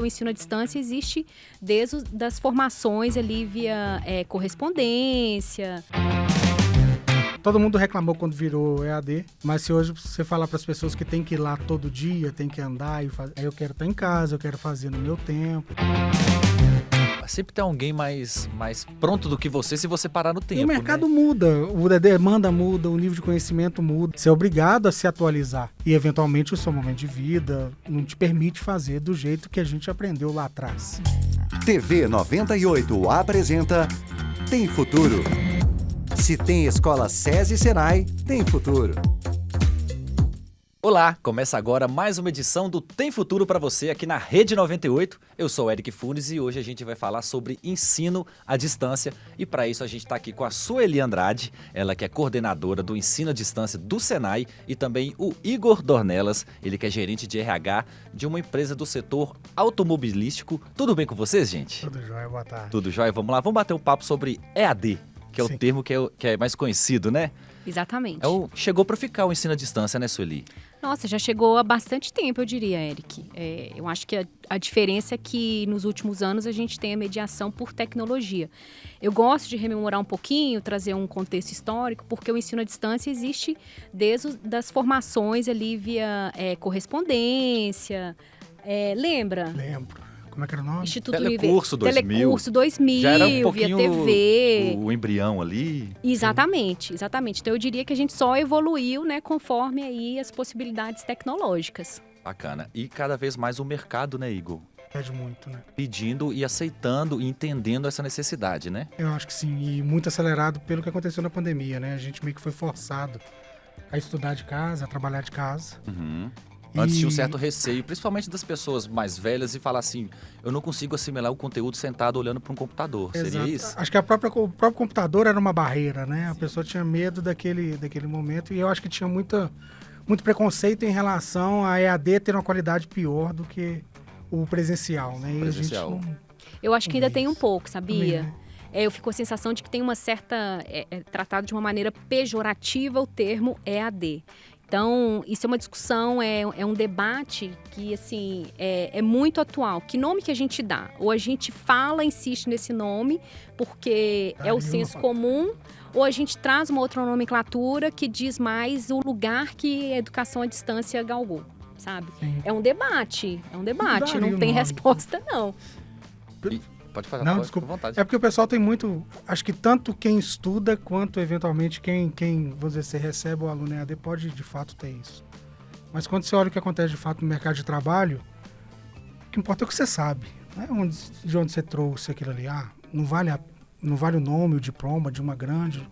O ensino à distância existe desde das formações ali via correspondência. Todo mundo reclamou quando virou EAD, mas se hoje você falar para as pessoas que tem que ir lá todo dia, tem que andar e fazer, aí eu quero estar em casa, eu quero fazer no meu tempo. Sempre tem alguém mais pronto do que você se você parar no tempo. E o mercado né? muda, a demanda muda, o nível de conhecimento muda. Você é obrigado a se atualizar. E, eventualmente, o seu momento de vida não te permite fazer do jeito que a gente aprendeu lá atrás. TV 98 apresenta Tem Futuro. Se tem escola SESI e Senai, tem futuro. Olá, começa agora mais uma edição do Tem Futuro para você aqui na Rede 98. Eu sou o Eric Funes e hoje a gente vai falar sobre ensino à distância. E para isso a gente está aqui com a Sueli Andrade, ela que é coordenadora do ensino à distância do Senai, e também o Igor Dornelas, ele que é gerente de RH de uma empresa do setor automobilístico. Tudo bem com vocês, gente? Tudo jóia, boa tarde. Tudo jóia? Vamos lá, vamos bater um papo sobre EAD, que é Sim. o termo que é mais conhecido, né? Exatamente. Chegou para ficar o ensino à distância, né, Sueli? Nossa, já chegou há bastante tempo, eu diria, Eric. Eu acho que a diferença é que nos últimos anos a gente tem a mediação por tecnologia. Eu gosto de rememorar um pouquinho, trazer um contexto histórico, porque o ensino à distância existe desde das formações ali via correspondência. Lembra? Lembro. Como é que era o nome? Instituto Telecurso 2000. Telecurso 2000, Já era um via pouquinho TV. o embrião ali. Exatamente. Então eu diria que a gente só evoluiu, né, conforme aí as possibilidades tecnológicas. Bacana. E cada vez mais o mercado, né, Igor? Pede muito, né? Pedindo e aceitando e entendendo essa necessidade, né? Eu acho que sim, e muito acelerado pelo que aconteceu na pandemia, né? A gente meio que foi forçado a estudar de casa, a trabalhar de casa. Uhum. Antes E- tinha um certo receio, principalmente das pessoas mais velhas, e falar assim, eu não consigo assimilar o conteúdo sentado olhando para um computador. Seria Exato. isso? Acho que o próprio computador era uma barreira, né? A pessoa tinha medo daquele momento, e eu acho que tinha muito preconceito em relação a EAD ter uma qualidade pior do que o presencial, né? E Presencial. a gente não... Eu acho que ainda tem um Talvez. pouco, sabia? Também, né? Eu fico com a sensação de que tem uma certa... tratado de uma maneira pejorativa o termo EAD. Então, isso é uma discussão, é um debate que, assim, é muito atual. Que nome que a gente dá? Ou a gente fala, insiste nesse nome, porque é o Daria senso uma- comum, ou a gente traz uma outra nomenclatura que diz mais o lugar que a educação à distância galgou, sabe? Sim. É um debate, Daria não o tem nome. resposta, não. Pode falar, Não, pode, desculpa. com vontade. É porque o pessoal tem muito... Acho que tanto quem estuda, quanto, eventualmente, quem vamos dizer, você recebe o aluno EAD, pode, de fato, ter isso. Mas quando você olha o que acontece, de fato, no mercado de trabalho, o que importa é o que você sabe. Não é de onde você trouxe aquilo ali. Não vale o nome, o diploma de uma grande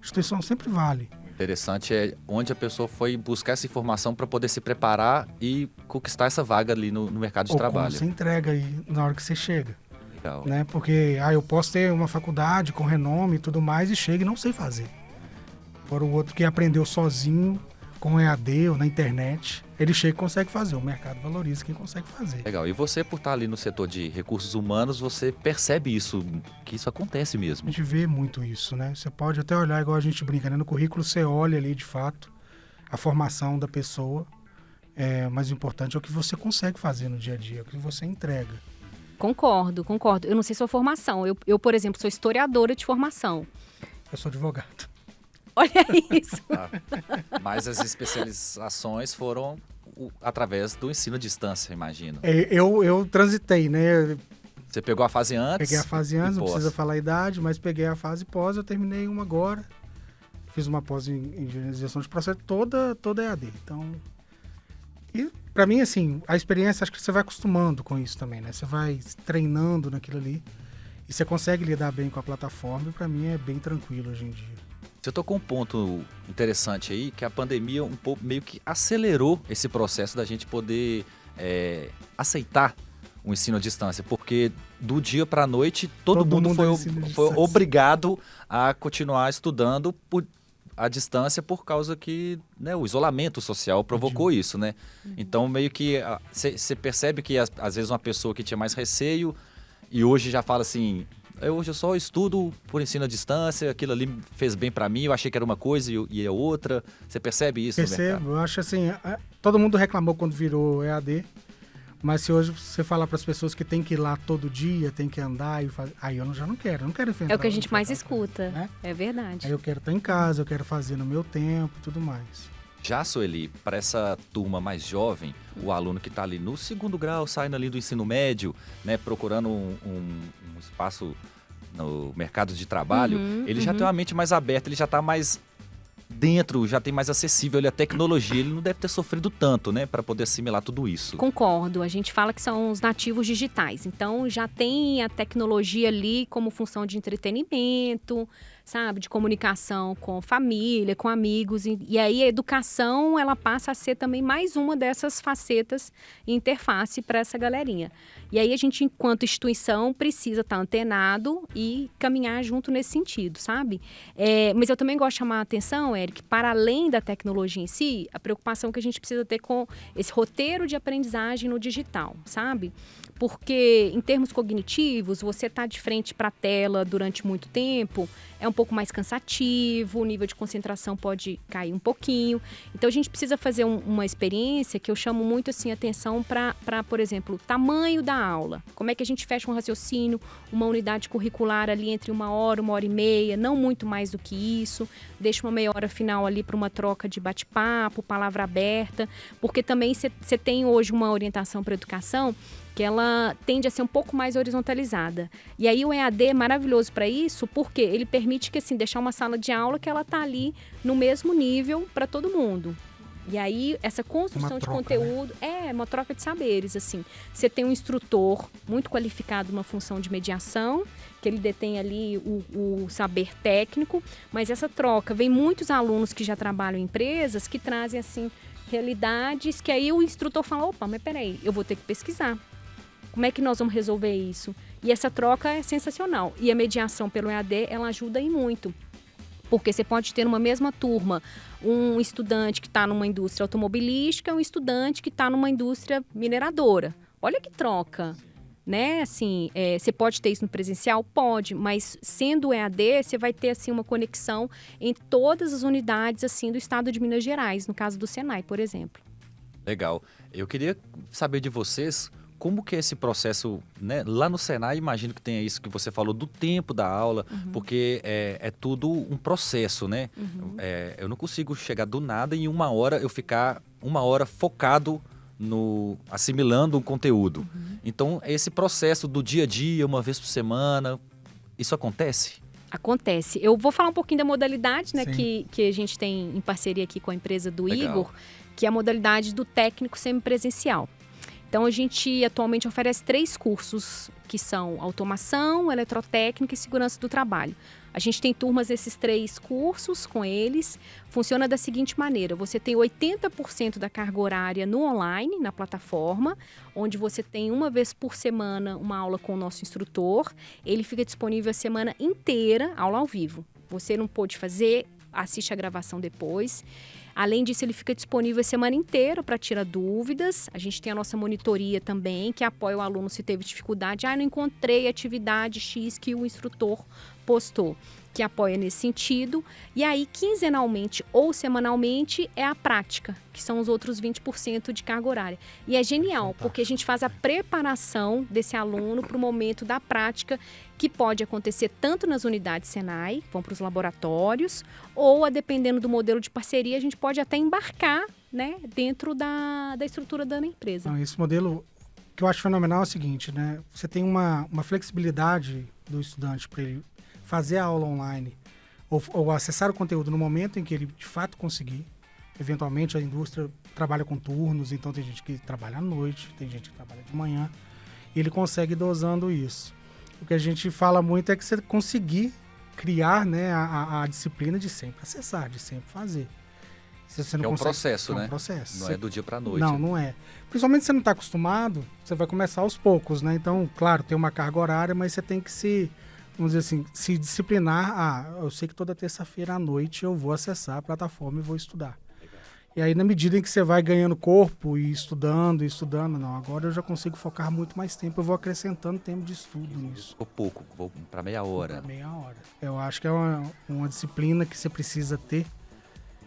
instituição, sempre vale. Interessante é onde a pessoa foi buscar essa informação para poder se preparar e conquistar essa vaga ali no mercado de Ou trabalho. como você entrega aí na hora que você chega. Legal. Né? Porque eu posso ter uma faculdade com renome e tudo mais e chego e não sei fazer. Fora o outro que aprendeu sozinho, com EAD ou na internet, ele chega e consegue fazer. O mercado valoriza quem consegue fazer. Legal. E você, por estar ali no setor de recursos humanos, você percebe isso, que isso acontece A mesmo. gente vê muito isso, né? Você pode até olhar, igual a gente brinca, né? No currículo você olha ali, de fato, a formação da pessoa, mas o importante é o que você consegue fazer no dia a dia, o que você entrega. Concordo. Eu não sei sua formação. Eu, por exemplo, sou historiadora de formação. Eu sou advogado. Olha isso. Mas as especializações foram através do ensino à distância, imagino. Eu transitei, né? Você pegou a fase antes? Peguei a fase antes, e não pós. precisa falar a idade, mas peguei a fase pós, eu terminei uma agora. Fiz uma pós em gestão de processo, toda EAD. Então, e pra mim, assim, a experiência, acho que você vai acostumando com isso também, né? Você vai treinando naquilo ali e você consegue lidar bem com a plataforma, e pra mim é bem tranquilo hoje em dia. Você tocou um ponto interessante aí, que a pandemia um pouco meio que acelerou esse processo da gente poder aceitar o ensino à distância, porque do dia para a noite todo mundo é ensino à foi distância. obrigado a continuar estudando à distância por causa que, né, o isolamento social provocou isso, né? Então meio que você percebe que às vezes uma pessoa que tinha mais receio e hoje já fala assim, hoje eu só estudo por ensino à distância, aquilo ali fez bem para mim, eu achei que era uma coisa e é outra. Você percebe isso no mercado? Percebo, eu acho assim, todo mundo reclamou quando virou EAD, Mas se hoje você falar para as pessoas que tem que ir lá todo dia, tem que andar, aí eu já não quero enfrentar. É o que a gente mais enfrentar, escuta, né? é verdade. Aí eu quero estar em casa, eu quero fazer no meu tempo e tudo mais. Já, Sueli, para essa turma mais jovem, o aluno que está ali no segundo grau, saindo ali do ensino médio, né, procurando um espaço no mercado de trabalho, ele já tem uma mente mais aberta, ele já está mais dentro, já tem mais acessível ali a tecnologia, ele não deve ter sofrido tanto, né, para poder assimilar tudo isso. Concordo, a gente fala que são os nativos digitais, então já tem a tecnologia ali como função de entretenimento, sabe, de comunicação com família, com amigos, e aí a educação, ela passa a ser também mais uma dessas facetas e interface para essa galerinha. E aí a gente, enquanto instituição, precisa estar antenado e caminhar junto nesse sentido, sabe? Mas eu também gosto de chamar a atenção, Eric, para além da tecnologia em si, a preocupação que a gente precisa ter com esse roteiro de aprendizagem no digital, sabe? Porque, em termos cognitivos, você está de frente para a tela durante muito tempo, é um pouco mais cansativo, o nível de concentração pode cair um pouquinho. Então, a gente precisa fazer uma experiência que eu chamo muito assim, atenção para, por exemplo, o tamanho da aula. Como é que a gente fecha um raciocínio, uma unidade curricular ali entre 1 hora e meia, não muito mais do que isso. Deixa uma meia hora final ali para uma troca de bate-papo, palavra aberta, porque também você tem hoje uma orientação para a educação que ela tende a ser um pouco mais horizontalizada. E aí o EAD é maravilhoso para isso, porque ele permite que, assim, deixar uma sala de aula que ela tá ali no mesmo nível para todo mundo. E aí, essa construção de conteúdo é uma troca de saberes, assim. Você tem um instrutor muito qualificado numa função de mediação, que ele detém ali o saber técnico, mas essa troca, vem muitos alunos que já trabalham em empresas que trazem, assim, realidades que aí o instrutor fala, opa, mas peraí, eu vou ter que pesquisar. Como é que nós vamos resolver isso? E essa troca é sensacional. E a mediação pelo EAD, ela ajuda aí muito. Porque você pode ter numa mesma turma um estudante que está numa indústria automobilística e um estudante que está numa indústria mineradora. Olha que troca, né? Assim, você pode ter isso no presencial? Pode, mas sendo EAD, você vai ter assim, uma conexão em todas as unidades assim, do estado de Minas Gerais, no caso do Senai, por exemplo. Legal. Eu queria saber de vocês como que é esse processo, né? Lá no Senai, imagino que tenha isso que você falou do tempo da aula, porque é tudo um processo, né? Eu não consigo chegar do nada e em 1 hora eu ficar 1 hora focado assimilando um conteúdo. Então, esse processo do dia a dia, uma vez por semana, isso acontece? Acontece. Eu vou falar um pouquinho da modalidade, né, Sim. que a gente tem em parceria aqui com a empresa do Legal. Igor, que é a modalidade do técnico semipresencial. Então, a gente atualmente oferece 3 cursos, que são automação, eletrotécnica e segurança do trabalho. A gente tem turmas desses 3 cursos com eles. Funciona da seguinte maneira: você tem 80% da carga horária no online, na plataforma, onde você tem 1 vez por semana uma aula com o nosso instrutor. Ele fica disponível a semana inteira, aula ao vivo. Você não pôde fazer, assiste a gravação depois. Além disso, ele fica disponível a semana inteira para tirar dúvidas. A gente tem a nossa monitoria também, que apoia o aluno se teve dificuldade. Não encontrei atividade X que o instrutor postou, que apoia nesse sentido. E aí, quinzenalmente ou semanalmente, é a prática, que são os outros 20% de carga horária. E é genial, porque a gente faz a preparação desse aluno para o momento da prática, que pode acontecer tanto nas unidades Senai, vão para os laboratórios, ou, dependendo do modelo de parceria, a gente pode até embarcar, né, dentro da estrutura da empresa. Então, esse modelo que eu acho fenomenal é o seguinte, né? Você tem uma flexibilidade do estudante para ele fazer a aula online ou acessar o conteúdo no momento em que ele de fato conseguir. Eventualmente a indústria trabalha com turnos, então tem gente que trabalha à noite, tem gente que trabalha de manhã, e ele consegue ir dosando isso. O que a gente fala muito é que você conseguir criar, né, a disciplina de sempre acessar, de sempre fazer. Se você não É um consegue, processo, né? É um processo. Não é do dia para noite. Não, não é. Principalmente se você não está acostumado, você vai começar aos poucos, né? Então, claro, tem uma carga horária, mas você tem que vamos dizer assim, se disciplinar. Eu sei que toda terça-feira à noite eu vou acessar a plataforma e vou estudar. E aí, na medida em que você vai ganhando corpo e estudando, não, agora eu já consigo focar muito mais tempo, eu vou acrescentando tempo de estudo nisso. Ficou pouco, vou para meia hora. Pra meia hora. Eu acho que é uma disciplina que você precisa ter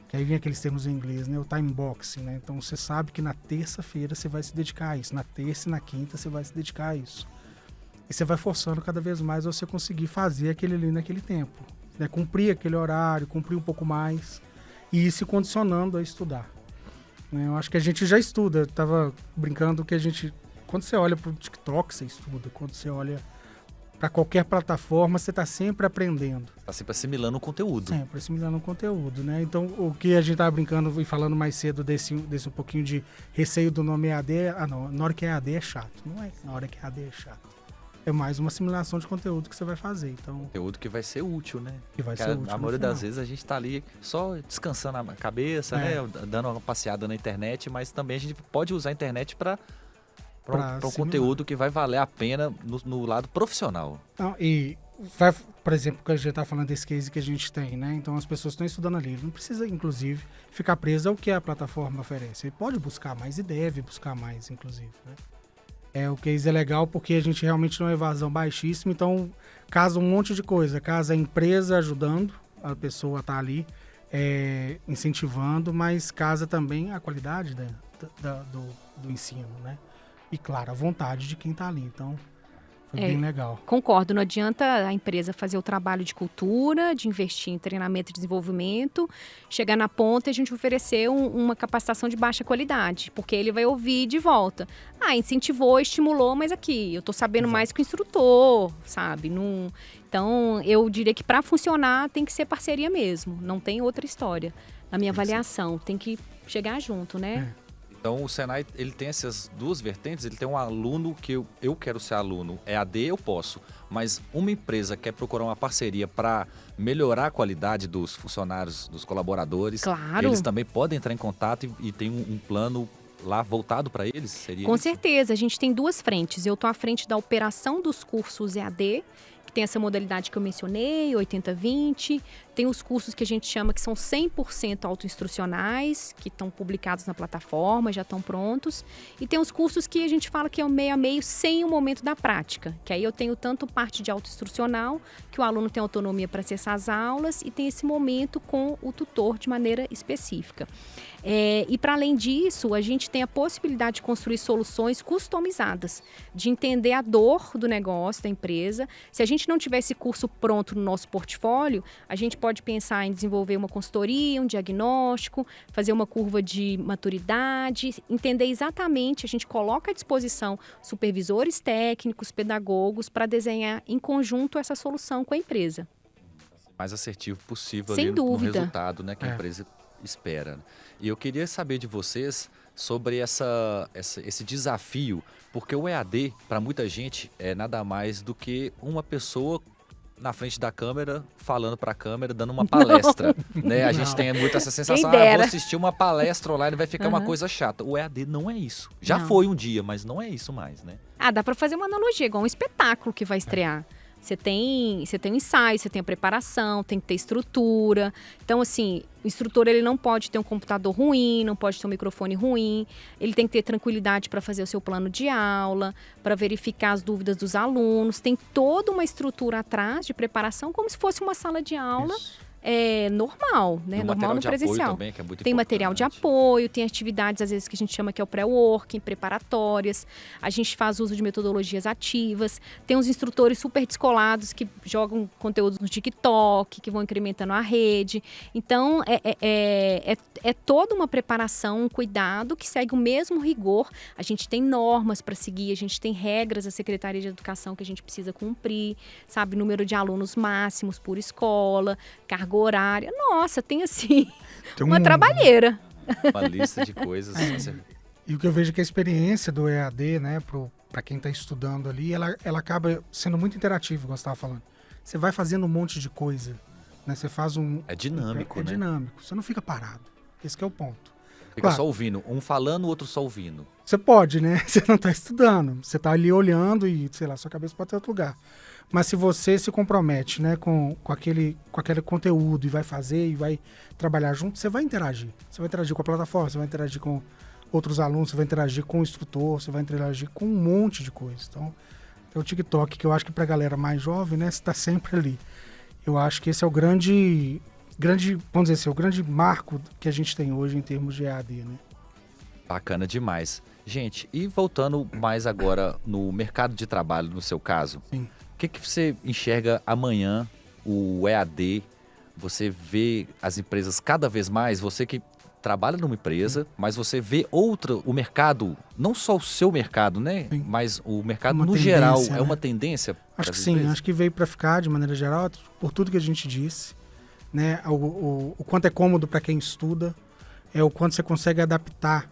Que aí vem aqueles termos em inglês, né? O time boxing, né? Então você sabe que na terça-feira você vai se dedicar a isso. Na terça e na quinta você vai se dedicar a isso. E você vai forçando cada vez mais a você conseguir fazer aquele ali naquele tempo. Né? Cumprir aquele horário, cumprir um pouco mais. E ir se condicionando a estudar. Né? Eu acho que a gente já estuda. Eu tava brincando que a gente... Quando você olha para o TikTok, você estuda. Quando você olha para qualquer plataforma, você está sempre aprendendo. Está sempre assimilando o conteúdo. Sempre assimilando o conteúdo, né? Então, o que a gente estava brincando e falando mais cedo desse um pouquinho de receio do nome EAD, não, na hora que é EAD é chato. Não é na hora que é EAD é chato. É mais uma assimilação de conteúdo que você vai fazer. Então, conteúdo que vai ser útil, né? Que vai Porque ser útil a maioria das vezes a gente está ali só descansando a cabeça, né? Dando uma passeada na internet, mas também a gente pode usar a internet para um conteúdo que vai valer a pena no lado profissional. Não, e, vai, por exemplo, que a gente está falando desse case que a gente tem, né? Então as pessoas estão estudando ali. Não precisa, inclusive, ficar preso ao que a plataforma oferece. Ele pode buscar mais e deve buscar mais, inclusive, né? O case é legal porque a gente realmente tem uma evasão baixíssima, então casa um monte de coisa. Casa a empresa ajudando a pessoa a estar ali, incentivando, mas casa também a qualidade do ensino, né? E, claro, a vontade de quem está ali. Então, foi bem legal. Concordo. Não adianta a empresa fazer o trabalho de cultura, de investir em treinamento e desenvolvimento, chegar na ponta e a gente oferecer uma capacitação de baixa qualidade, porque ele vai ouvir de volta. Incentivou, estimulou, mas aqui, eu estou sabendo mais que o instrutor, sabe? Então, eu diria que para funcionar tem que ser parceria mesmo. Não tem outra história. Na minha avaliação, tem que chegar junto, né? Então, o Senai, ele tem essas duas vertentes. Ele tem um aluno que eu quero ser aluno. EAD eu posso, mas uma empresa quer procurar uma parceria para melhorar a qualidade dos funcionários, dos colaboradores. Claro. Eles também podem entrar em contato e tem um plano lá voltado para eles? Seria Com isso? certeza. A gente tem duas frentes. Eu estou à frente da operação dos cursos EAD, que tem essa modalidade que eu mencionei, 80-20. Tem os cursos que a gente chama que são 100% autoinstrucionais, que estão publicados na plataforma, já estão prontos. E tem os cursos que a gente fala que é o meio a meio sem o momento da prática, que aí eu tenho tanto parte de autoinstrucional, que o aluno tem autonomia para acessar as aulas, e tem esse momento com o tutor de maneira específica. E para além disso, a gente tem a possibilidade de construir soluções customizadas, de entender a dor do negócio, da empresa. Se a gente não tiver esse curso pronto no nosso portfólio, a gente pode pensar em desenvolver uma consultoria, um diagnóstico, fazer uma curva de maturidade, entender exatamente, a gente coloca à disposição supervisores técnicos, pedagogos, para desenhar em conjunto essa solução com a empresa. Mais assertivo possível Sem ali no dúvida. resultado, né, que a empresa espera. E eu queria saber de vocês sobre esse desafio, porque o EAD, para muita gente, é nada mais do que uma pessoa na frente da câmera, falando para a câmera, dando uma palestra, né? A gente tem muito essa sensação, vou assistir uma palestra online, vai ficar uma coisa chata. O EAD não é isso. Já foi um dia, mas não é isso mais, né? Dá para fazer uma analogia, igual um espetáculo que vai estrear. Você tem um ensaio, você tem a preparação, tem que ter estrutura. Então, assim, o instrutor ele não pode ter um computador ruim, não pode ter um microfone ruim. Ele tem que ter tranquilidade para fazer o seu plano de aula, para verificar as dúvidas dos alunos. Tem toda uma estrutura atrás de preparação, como se fosse uma sala de aula. Normal, né? Normal no presencial. Também, que é muito tem material de apoio, tem atividades, às vezes, que a gente chama que é o pré-working, preparatórias. A gente faz uso de metodologias ativas. Tem uns instrutores super descolados que jogam conteúdos no TikTok, que vão incrementando a rede. Então, é toda uma preparação, um cuidado que segue o mesmo rigor. A gente tem normas para seguir, a gente tem regras da Secretaria de Educação que a gente precisa cumprir, sabe? Número de alunos máximos por escola, carga horária. Nossa, tem assim, uma trabalheira. Uma lista de coisas. E o que eu vejo é que a experiência do EAD, né, para quem está estudando ali, ela acaba sendo muito interativa, como você estava falando. Você vai fazendo um monte de coisa, né? Você faz É dinâmico, né? É dinâmico. Você não fica parado. Esse que é o ponto. Fica só ouvindo. Um falando, o outro só ouvindo. Você pode, né? Você não está estudando. Você está ali olhando e, sei lá, sua cabeça pode ter outro lugar. Mas se você se compromete, né, com aquele conteúdo e vai fazer e vai trabalhar junto, você vai interagir. Você vai interagir com a plataforma, você vai interagir com outros alunos, você vai interagir com o instrutor, você vai interagir com um monte de coisa. Então, é o TikTok, que eu acho que para a galera mais jovem, né, você está sempre ali. Eu acho que esse é o grande vamos dizer assim, o grande marco que a gente tem hoje em termos de EAD, né? Bacana demais. Gente, e voltando mais agora no mercado de trabalho, no seu caso, Sim. o que você enxerga amanhã, o EAD? Você vê as empresas cada vez mais, você que trabalha numa empresa, mas você vê o mercado, não só o seu mercado, né? Sim. Mas o mercado Uma no tendência, geral, né? é uma tendência? Acho que pras sim, empresas? acho que veio para ficar de maneira geral, por tudo que a gente disse, né? O quanto é cômodo para quem estuda, o quanto você consegue adaptar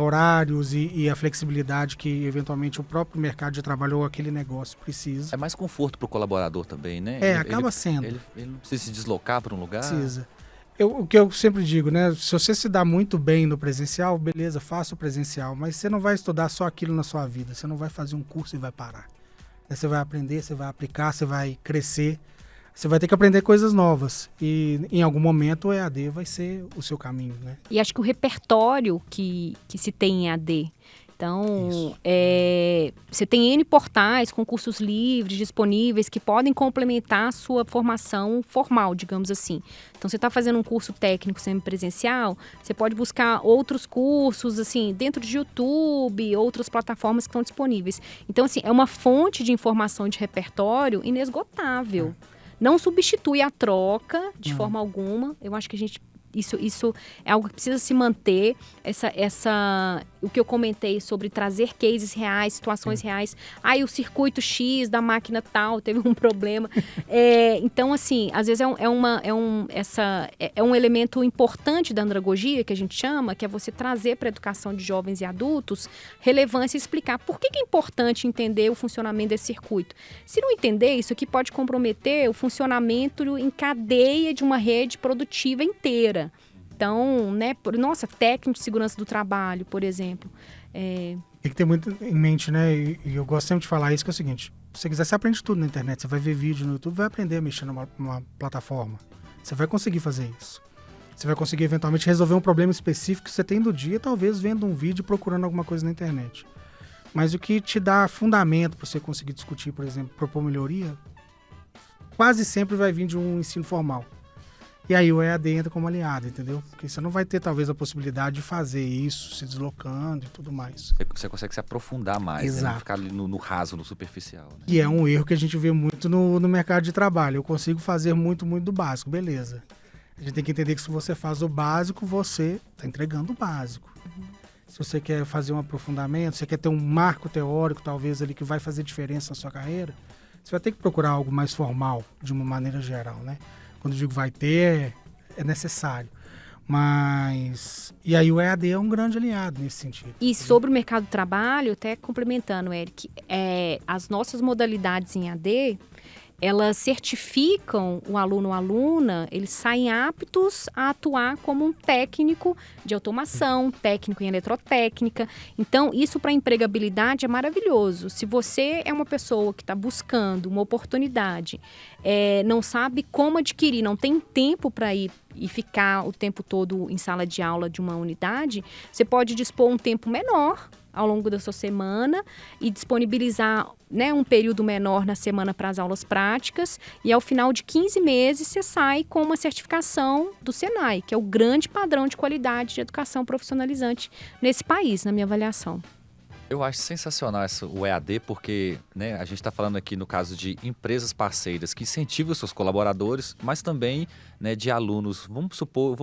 horários e a flexibilidade que eventualmente o próprio mercado de trabalho ou aquele negócio precisa. É mais conforto para o colaborador também, né? Acaba sendo. Ele não precisa se deslocar para um lugar. Precisa. O que eu sempre digo, né? Se você se dá muito bem no presencial, beleza, faça o presencial, mas você não vai estudar só aquilo na sua vida, você não vai fazer um curso e vai parar. Você vai aprender, você vai aplicar, você vai crescer, você vai ter que aprender coisas novas e em algum momento o EAD vai ser o seu caminho, né? E acho que o repertório que se tem em AD. Então, Isso. você tem N portais com cursos livres disponíveis que podem complementar a sua formação formal, digamos assim. Então, você está fazendo um curso técnico semipresencial, você pode buscar outros cursos, assim, dentro de YouTube, outras plataformas que estão disponíveis. Então, assim, é uma fonte de informação e de repertório inesgotável. Não substitui a troca de forma alguma. Eu acho que a gente... Isso é algo que precisa se manter. O que eu comentei sobre trazer cases reais, situações reais. O circuito X da máquina tal teve um problema. Então, assim, às vezes é um elemento importante da andragogia, que a gente chama, que é você trazer para a educação de jovens e adultos relevância e explicar por que é importante entender o funcionamento desse circuito. Se não entender, isso aqui pode comprometer o funcionamento em cadeia de uma rede produtiva inteira. Então, né, técnico de segurança do trabalho, por exemplo. Tem que ter muito em mente, né? E eu gosto sempre de falar isso, que é o seguinte: se você quiser, você aprende tudo na internet. Você vai ver vídeo no YouTube, vai aprender a mexer numa plataforma. Você vai conseguir fazer isso. Você vai conseguir, eventualmente, resolver um problema específico que você tem do dia, talvez vendo um vídeo procurando alguma coisa na internet. Mas o que te dá fundamento para você conseguir discutir, por exemplo, propor melhoria, quase sempre vai vir de um ensino formal. E aí o EAD entra como aliado, entendeu? Porque você não vai ter, talvez, a possibilidade de fazer isso, se deslocando e tudo mais. Você consegue se aprofundar mais, né? Exato. Não ficar ali no raso, no superficial. Né? E é um erro que a gente vê muito no mercado de trabalho. Eu consigo fazer muito do básico, beleza. A gente tem que entender que se você faz o básico, você está entregando o básico. Se você quer fazer um aprofundamento, você quer ter um marco teórico, talvez, ali que vai fazer diferença na sua carreira, você vai ter que procurar algo mais formal, de uma maneira geral, né? Quando eu digo vai ter, é necessário. Mas... E aí o EAD é um grande aliado nesse sentido. E sobre o mercado de trabalho, até complementando, Eric, as nossas modalidades em AD, elas certificam o aluno ou aluna, eles saem aptos a atuar como um técnico de automação, técnico em eletrotécnica. Então, isso para a empregabilidade é maravilhoso. Se você é uma pessoa que está buscando uma oportunidade, não sabe como adquirir, não tem tempo para ir e ficar o tempo todo em sala de aula de uma unidade, você pode dispor um tempo menor ao longo da sua semana e disponibilizar, né, um período menor na semana para as aulas práticas, e ao final de 15 meses você sai com uma certificação do Senai, que é o grande padrão de qualidade de educação profissionalizante nesse país, na minha avaliação. Eu acho sensacional o EAD porque, né, a gente está falando aqui no caso de empresas parceiras que incentivam os seus colaboradores, mas também, né, de alunos. Vamos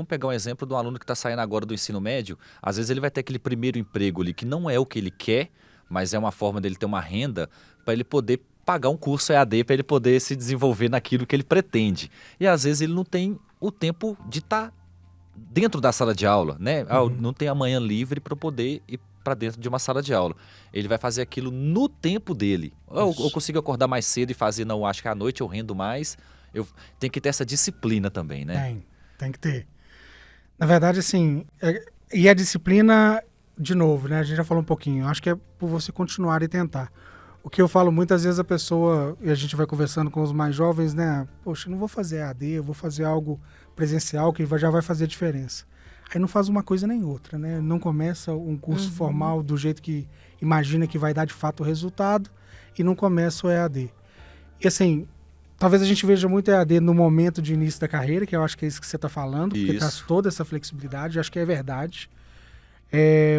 pegar um exemplo de um aluno que está saindo agora do ensino médio. Às vezes ele vai ter aquele primeiro emprego ali que não é o que ele quer, mas é uma forma dele ter uma renda para ele poder pagar um curso EAD, para ele poder se desenvolver naquilo que ele pretende. E às vezes ele não tem o tempo de estar dentro da sala de aula, né? Não tem a manhã livre para poder ir para dentro de uma sala de aula. Ele vai fazer aquilo no tempo dele. Eu consigo acordar mais cedo e fazer, não, acho que à noite eu rendo mais. Eu tenho que ter essa disciplina também, né? Tem que ter. Na verdade, assim, e a disciplina, de novo, né? A gente já falou um pouquinho. Acho que é por você continuar e tentar. O que eu falo muitas vezes a pessoa, e a gente vai conversando com os mais jovens, né? Poxa, eu não vou fazer AD, eu vou fazer algo presencial que já vai fazer diferença. Aí não faz uma coisa nem outra, né? Não começa um curso formal do jeito que imagina que vai dar de fato o resultado e não começa o EAD. E assim, talvez a gente veja muito EAD no momento de início da carreira, que eu acho que é isso que você está falando, porque traz toda essa flexibilidade, eu acho que é verdade.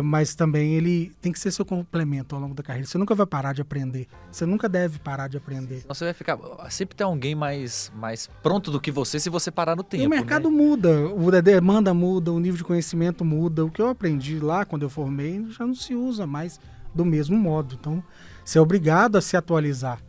Mas também ele tem que ser seu complemento ao longo da carreira. Você nunca vai parar de aprender. Você nunca deve parar de aprender. Então você vai ficar... Sempre tem alguém mais pronto do que você se você parar no tempo, E o mercado né? muda, a demanda muda, o nível de conhecimento muda. O que eu aprendi lá quando eu formei já não se usa mais do mesmo modo. Então, você é obrigado a se atualizar.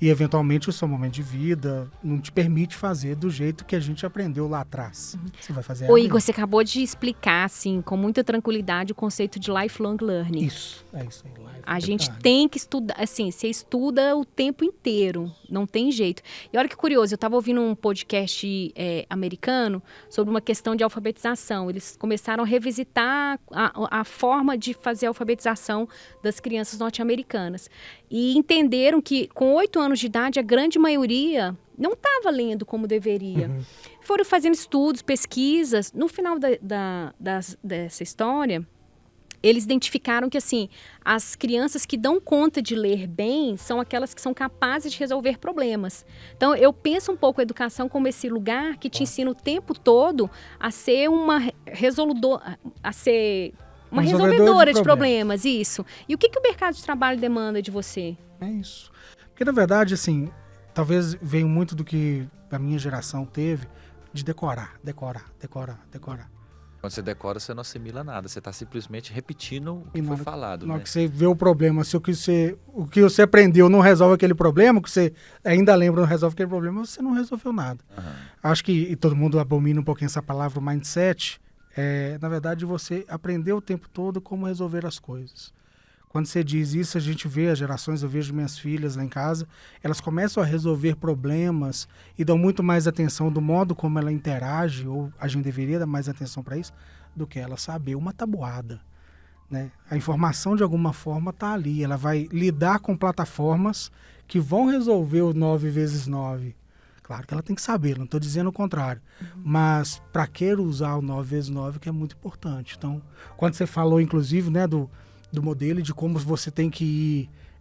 E, eventualmente, o seu momento de vida não te permite fazer do jeito que a gente aprendeu lá atrás. Você vai fazer Ô, EAD. Igor, você acabou de explicar, assim, com muita tranquilidade, o conceito de lifelong learning. Isso, é isso aí. A gente tem que estudar, assim, você estuda o tempo inteiro, não tem jeito. E olha que curioso, eu estava ouvindo um podcast americano sobre uma questão de alfabetização. Eles começaram a revisitar a forma de fazer a alfabetização das crianças norte-americanas. E entenderam que, com 8 anos de idade, a grande maioria não estava lendo como deveria. Foram fazendo estudos, pesquisas. No final dessa história, eles identificaram que, assim, as crianças que dão conta de ler bem são aquelas que são capazes de resolver problemas. Então, eu penso um pouco a educação como esse lugar que te ensina o tempo todo a ser uma resolvedora de problemas, isso. E o que o mercado de trabalho demanda de você? É isso. Porque, na verdade, assim, talvez veio muito do que a minha geração teve de decorar. Quando você decora, você não assimila nada. Você está simplesmente repetindo o que foi falado. Na hora né? que você vê o problema, se o que você aprendeu não resolve aquele problema, o que você ainda lembra não resolve aquele problema, você não resolveu nada. Acho que, e todo mundo abomina um pouquinho essa palavra, o mindset, na verdade, você aprendeu o tempo todo como resolver as coisas. Quando você diz isso, a gente vê as gerações, eu vejo minhas filhas lá em casa, elas começam a resolver problemas e dão muito mais atenção do modo como ela interage, ou a gente deveria dar mais atenção para isso, do que ela saber uma tabuada. Né? A informação, de alguma forma, está ali. Ela vai lidar com plataformas que vão resolver o 9 vezes 9. Claro que ela tem que saber, não estou dizendo o contrário. Mas para que usar o 9 vezes 9, que é muito importante. Então, quando você falou, inclusive, né, do modelo e de como você tem que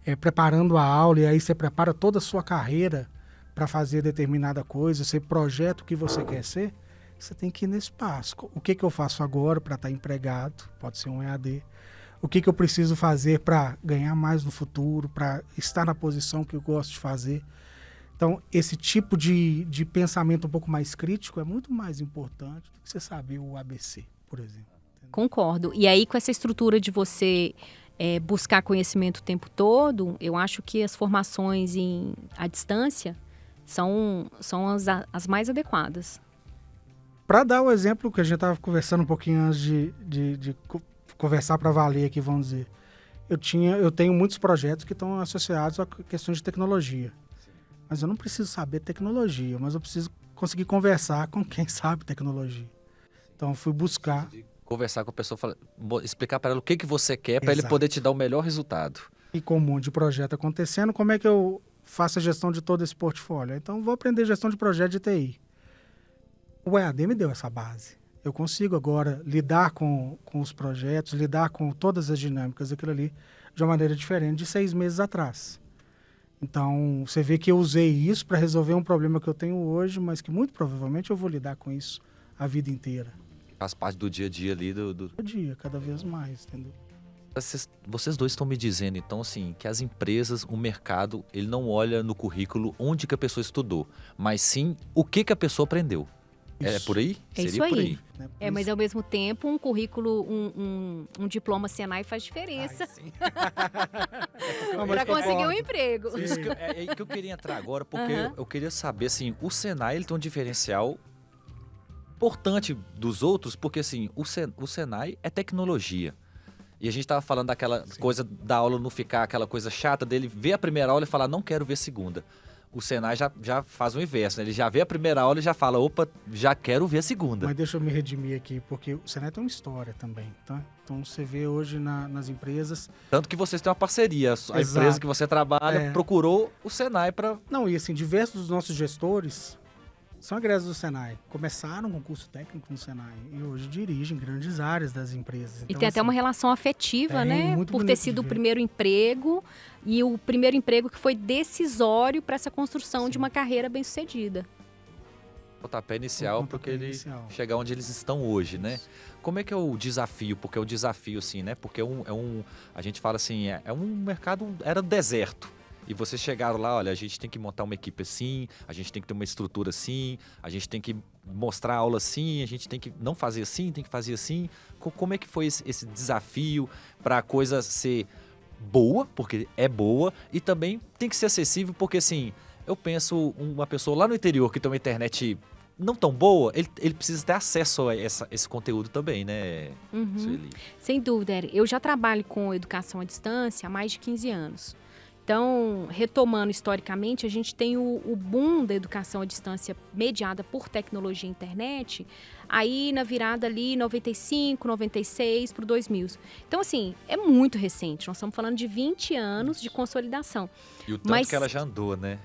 ir preparando a aula, e aí você prepara toda a sua carreira para fazer determinada coisa, você projeta o que você quer ser, você tem que ir nesse passo. O que eu faço agora para estar empregado? Pode ser um EAD. O que eu preciso fazer para ganhar mais no futuro, para estar na posição que eu gosto de fazer? Então, esse tipo de pensamento um pouco mais crítico é muito mais importante do que você saber o ABC, por exemplo. Concordo. E aí, com essa estrutura de você buscar conhecimento o tempo todo, eu acho que as formações à distância são as mais adequadas. Para dar o exemplo que a gente estava conversando um pouquinho antes de conversar para valer aqui, vamos dizer. Eu tenho muitos projetos que estão associados a questões de tecnologia. Mas eu não preciso saber tecnologia, mas eu preciso conseguir conversar com quem sabe tecnologia. Então, eu fui buscar... Conversar com a pessoa, explicar para ela o que você quer para ele poder te dar o melhor resultado. E com um monte de projeto acontecendo, como é que eu faço a gestão de todo esse portfólio? Então, vou aprender gestão de projeto de TI. O EAD me deu essa base. Eu consigo agora lidar com os projetos, lidar com todas as dinâmicas daquilo ali de uma maneira diferente de 6 meses atrás. Então, você vê que eu usei isso para resolver um problema que eu tenho hoje, mas que muito provavelmente eu vou lidar com isso a vida inteira. Faz parte do dia a dia ali do dia, cada vez mais, entendeu? Vocês dois estão me dizendo, então, assim, que as empresas, o mercado, ele não olha no currículo onde que a pessoa estudou, mas sim o que a pessoa aprendeu. Isso. É por aí? É Seria isso aí. por aí. Mas ao mesmo tempo, um currículo, um diploma Senai faz diferença para conseguir um emprego. Isso que eu queria entrar agora, porque eu queria saber, assim, o Senai ele tem um diferencial importante dos outros, porque assim, o Senai é tecnologia. E a gente estava falando daquela coisa da aula não ficar aquela coisa chata dele ver a primeira aula e falar, não quero ver a segunda. O Senai já faz o inverso, né? Ele já vê a primeira aula e já fala, opa, já quero ver a segunda. Mas deixa eu me redimir aqui, porque o Senai tem uma história também, tá? Então você vê hoje nas empresas... Tanto que vocês têm uma parceria, a empresa que você trabalha procurou o Senai para... Não, e assim, diversos dos nossos gestores são egressos do Senai, começaram com curso técnico no Senai e hoje dirigem grandes áreas das empresas. E Então, tem até assim, uma relação afetiva, tem, né? muito Por ter bonito de sido o ver. primeiro emprego e o primeiro emprego que foi decisório para essa construção de Sim. uma carreira bem-sucedida. Pontapé inicial O para pontapé ele inicial. chegar onde eles estão hoje, né? Isso. Como é que é o desafio? Porque é o desafio, assim, né? Porque a gente fala assim, é um mercado, era deserto. E vocês chegaram lá, olha, a gente tem que montar uma equipe assim, a gente tem que ter uma estrutura assim, a gente tem que mostrar aula assim, a gente tem que não fazer assim, tem que fazer assim. Como é que foi esse desafio para a coisa ser boa, porque é boa, e também tem que ser acessível, porque assim, eu penso uma pessoa lá no interior que tem uma internet não tão boa, ele precisa ter acesso a esse conteúdo também, né, Sueli? Sem dúvida, Eric. Eu já trabalho com educação à distância há mais de 15 anos. Então, retomando historicamente, a gente tem o boom da educação à distância mediada por tecnologia e internet, aí na virada ali 95, 96 para o 2000. Então, assim, é muito recente. Nós estamos falando de 20 anos de consolidação. E o tanto Mas- que ela já andou, né?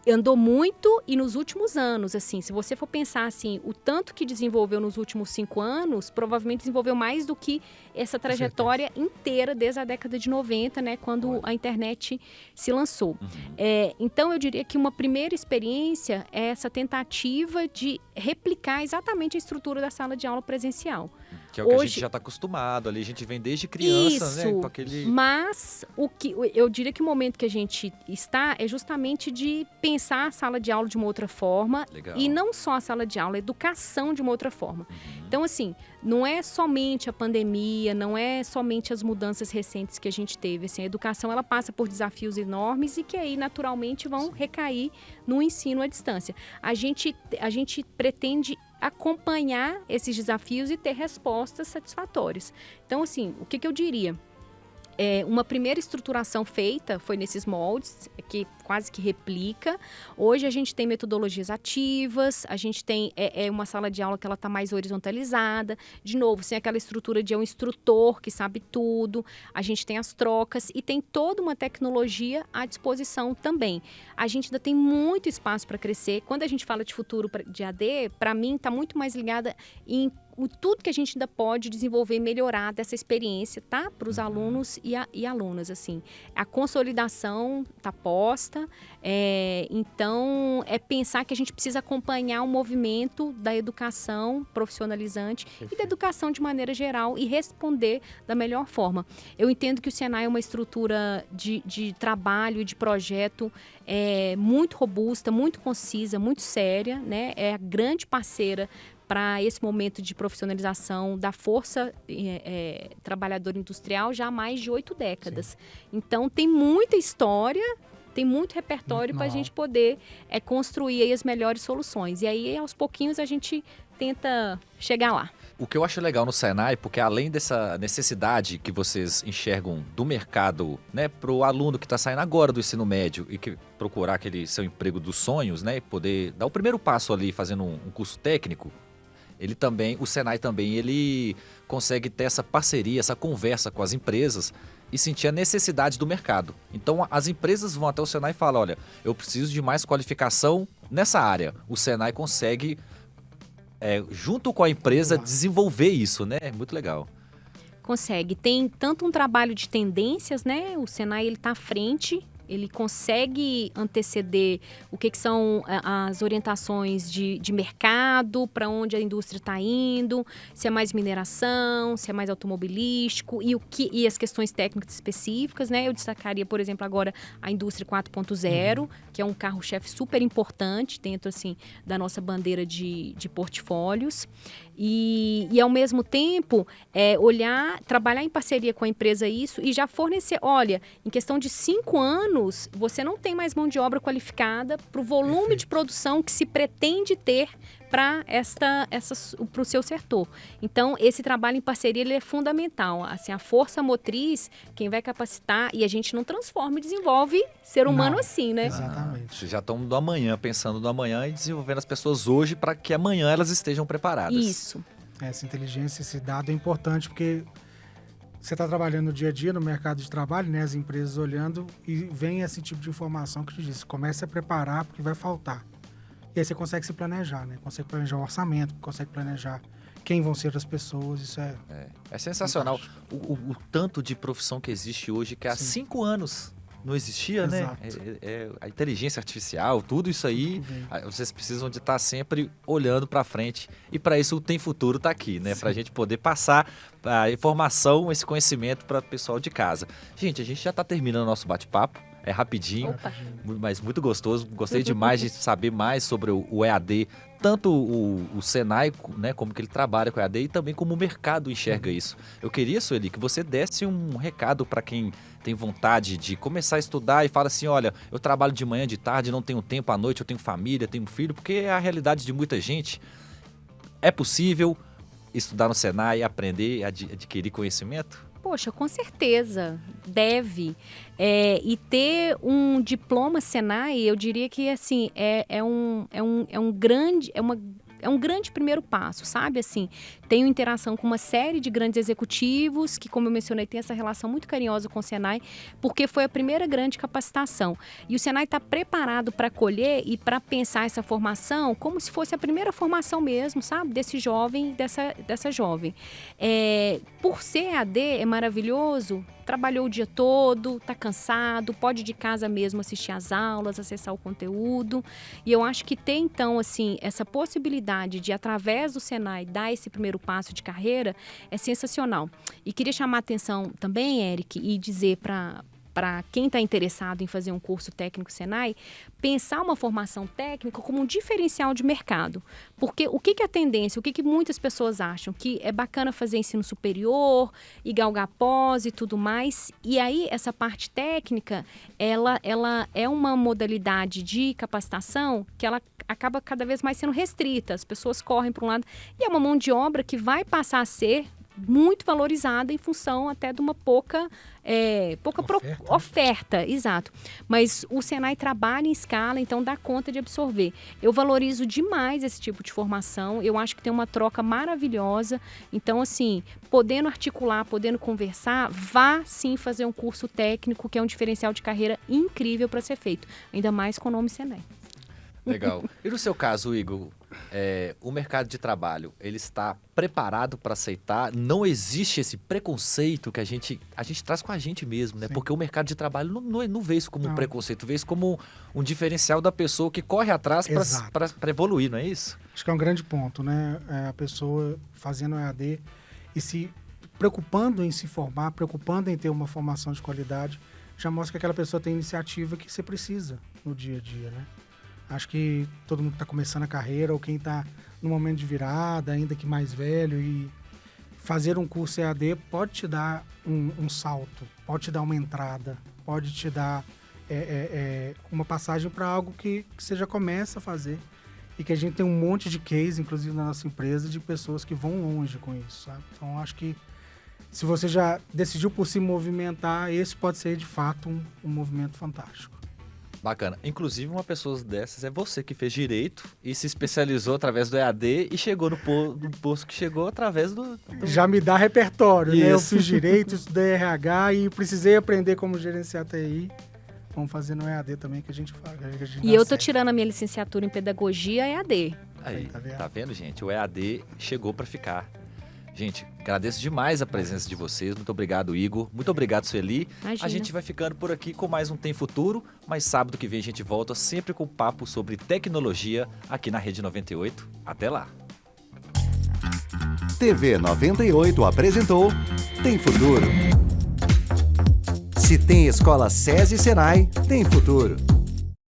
Andou muito e nos últimos anos, assim, se você for pensar assim, o tanto que desenvolveu nos últimos 5 anos, provavelmente desenvolveu mais do que essa trajetória inteira desde a década de 90, né, quando Olha. a internet se lançou. Uhum. Então, eu diria que uma primeira experiência é essa tentativa de replicar exatamente a estrutura da sala de aula presencial. Que é o que a Hoje- gente já está acostumado ali, a gente vem desde criança, né? Isso, Com aquele... mas eu diria que o momento que a gente está é justamente de pensar a sala de aula de uma outra forma. Legal. E não só a sala de aula, a educação de uma outra forma. Uhum. Então, assim, não é somente a pandemia, não é somente as mudanças recentes que a gente teve. Assim, a educação, ela passa por desafios enormes e que aí, naturalmente, vão recair no ensino à distância. A gente pretende acompanhar esses desafios e ter respostas satisfatórias. Então, assim, o que eu diria? Uma primeira estruturação feita foi nesses moldes, que quase que replica. Hoje a gente tem metodologias ativas, a gente tem uma sala de aula que ela está mais horizontalizada. De novo, sem aquela estrutura de um instrutor que sabe tudo. A gente tem as trocas e tem toda uma tecnologia à disposição também. A gente ainda tem muito espaço para crescer. Quando a gente fala de futuro de AD, para mim está muito mais ligada em tudo que a gente ainda pode desenvolver e melhorar dessa experiência, tá? Para os alunos e alunas, assim. A consolidação está posta, então é pensar que a gente precisa acompanhar o movimento da educação profissionalizante e da educação de maneira geral e responder da melhor forma. Eu entendo que o Senai é uma estrutura de trabalho e de projeto muito robusta, muito concisa, muito séria, né? É a grande parceira para esse momento de profissionalização da força trabalhadora industrial já há mais de 8 décadas. Sim. Então, tem muita história, tem muito repertório para a gente poder construir aí as melhores soluções. E aí, aos pouquinhos, a gente tenta chegar lá. O que eu acho legal no Senai, porque além dessa necessidade que vocês enxergam do mercado, né, para o aluno que está saindo agora do ensino médio e que procurar aquele seu emprego dos sonhos, né, poder dar o primeiro passo ali fazendo um curso técnico, o Senai também, ele consegue ter essa parceria, essa conversa com as empresas e sentir a necessidade do mercado. Então, as empresas vão até o Senai e falam, olha, eu preciso de mais qualificação nessa área. O Senai consegue, junto com a empresa, desenvolver isso, né? É muito legal. Consegue. Tem tanto um trabalho de tendências, né? O Senai, ele está à frente. Ele consegue anteceder o que são as orientações de mercado, para onde a indústria está indo, se é mais mineração, se é mais automobilístico e as questões técnicas específicas, né? Eu destacaria, por exemplo, agora a indústria 4.0, que é um carro-chefe super importante dentro, assim, da nossa bandeira de portfólios. E ao mesmo tempo, trabalhar em parceria com a empresa isso e já fornecer, olha, em questão de 5 anos, você não tem mais mão de obra qualificada para o volume de produção que se pretende ter para o seu setor. Então, esse trabalho em parceria ele é fundamental. Assim, a força motriz, quem vai capacitar, e a gente não transforma e desenvolve ser humano assim, né? Exatamente. Vocês já estão do amanhã, pensando no amanhã e desenvolvendo as pessoas hoje para que amanhã elas estejam preparadas. Isso. Essa inteligência, esse dado é importante porque você está trabalhando no dia a dia no mercado de trabalho, né? As empresas olhando e vem esse tipo de informação que te diz, comece a preparar porque vai faltar. E aí você consegue se planejar, né? Consegue planejar o orçamento, consegue planejar quem vão ser as pessoas, isso É sensacional. O tanto de profissão que existe hoje, que há 5 anos não existia, Exato. né? A inteligência artificial, tudo isso aí, vocês precisam de estar sempre olhando para frente. E para isso o Tem Futuro está aqui, né? Para a gente poder passar a informação, esse conhecimento para o pessoal de casa. Gente, a gente já está terminando o nosso bate-papo. É rapidinho, Opa. mas muito gostoso. Gostei demais de saber mais sobre o EAD, tanto o Senai, né, como que ele trabalha com o EAD e também como o mercado enxerga isso. Eu queria, Sueli, que você desse um recado para quem tem vontade de começar a estudar e fala assim, olha, eu trabalho de manhã, de tarde, não tenho tempo à noite, eu tenho família, tenho filho, porque é a realidade de muita gente. É possível estudar no Senai, aprender, adquirir conhecimento? Poxa, com certeza, deve. E ter um diploma Senai, eu diria que assim, é um grande primeiro passo, sabe? Assim, tenho interação com uma série de grandes executivos que, como eu mencionei, tem essa relação muito carinhosa com o Senai, porque foi a primeira grande capacitação. E o Senai está preparado para acolher e para pensar essa formação como se fosse a primeira formação mesmo, sabe? Desse jovem, dessa jovem. Por ser EAD, é maravilhoso, trabalhou o dia todo, tá cansado, pode ir de casa mesmo assistir às aulas, acessar o conteúdo. E eu acho que ter, então, assim, essa possibilidade de, através do Senai, dar esse primeiro passo de carreira é sensacional. E queria chamar a atenção também, Eric, e dizer para quem está interessado em fazer um curso técnico Senai, pensar uma formação técnica como um diferencial de mercado. Porque o que é a tendência? O que muitas pessoas acham? Que é bacana fazer ensino superior e galgar pós e tudo mais. E aí, essa parte técnica, ela é uma modalidade de capacitação que ela acaba cada vez mais sendo restrita. As pessoas correm para um lado. E é uma mão de obra que vai passar a ser muito valorizada em função até de uma pouca oferta, exato. Mas o Senai trabalha em escala, então dá conta de absorver. Eu valorizo demais esse tipo de formação, eu acho que tem uma troca maravilhosa. Então, assim, podendo articular, podendo conversar, vá sim fazer um curso técnico, que é um diferencial de carreira incrível para ser feito, ainda mais com o nome Senai. Legal. E no seu caso, Igor, o mercado de trabalho, ele está preparado para aceitar? Não existe esse preconceito que a gente traz com a gente mesmo, né? Sim. Porque o mercado de trabalho não vê isso como um preconceito, vê isso como um diferencial da pessoa que corre atrás para evoluir, não é isso? Acho que é um grande ponto, né? A pessoa fazendo EAD e se preocupando em se formar, preocupando em ter uma formação de qualidade, já mostra que aquela pessoa tem iniciativa que você precisa no dia a dia, né? Acho que todo mundo que está começando a carreira ou quem está no momento de virada, ainda que mais velho, e fazer um curso EAD pode te dar um salto, pode te dar uma entrada, pode te dar uma passagem para algo que você já começa a fazer e que a gente tem um monte de case, inclusive na nossa empresa, de pessoas que vão longe com isso, sabe? Então, acho que se você já decidiu por se movimentar, esse pode ser, de fato, um movimento fantástico. Bacana. Inclusive, uma pessoa dessas é você que fez Direito e se especializou através do EAD e chegou no posto que chegou através do... Já me dá repertório, né? Eu Isso. fiz Direito, estudei RH e precisei aprender como gerenciar TI. Vamos fazer no EAD também, que a gente faz. E eu tô tirando a minha licenciatura em Pedagogia EAD. Aí, Tá vendo? tá vendo, gente? O EAD chegou para ficar. Gente, agradeço demais a presença de vocês. Muito obrigado, Igor. Muito obrigado, Sueli. Imagina. A gente vai ficando por aqui com mais um Tem Futuro, mas sábado que vem a gente volta sempre com papo sobre tecnologia aqui na Rede 98. Até lá! TV 98 apresentou Tem Futuro. Se tem escola SESI e Senai, tem futuro.